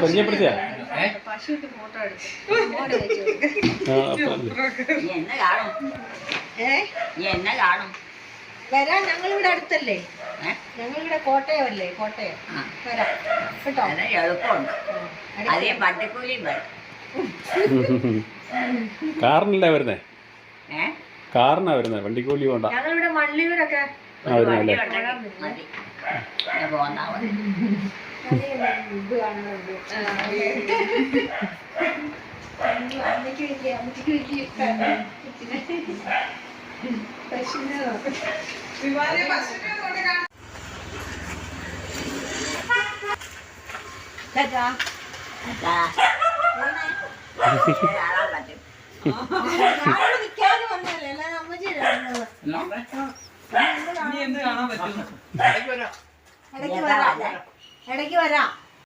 പരിചയപ്പെടുത്തിയ വരാം. ഞങ്ങളിവിടെ അടുത്തല്ലേ, ഞങ്ങളിവിടെ കോട്ടയമല്ലേ, കോട്ടയം വരാം കേട്ടോ. എളുപ്പമുണ്ട്, അതേ പട്ടിക്കൂലിയും വരും. കാറിനല്ലേ വരുന്നേ? കാറിനാ വരുന്നത്, വണ്ടിക്കൂലി വേണ്ട. ഞങ്ങളിവിടെ മള്ളിയൂരൊക്കെ വരുന്നല്ലേ? പോന്നാ മതി. ഇത് കാണുന്നുണ്ട്. അമ്മയ്ക്ക് വലിയ പശുവിനെ ഇടയ്ക്ക് വരാം.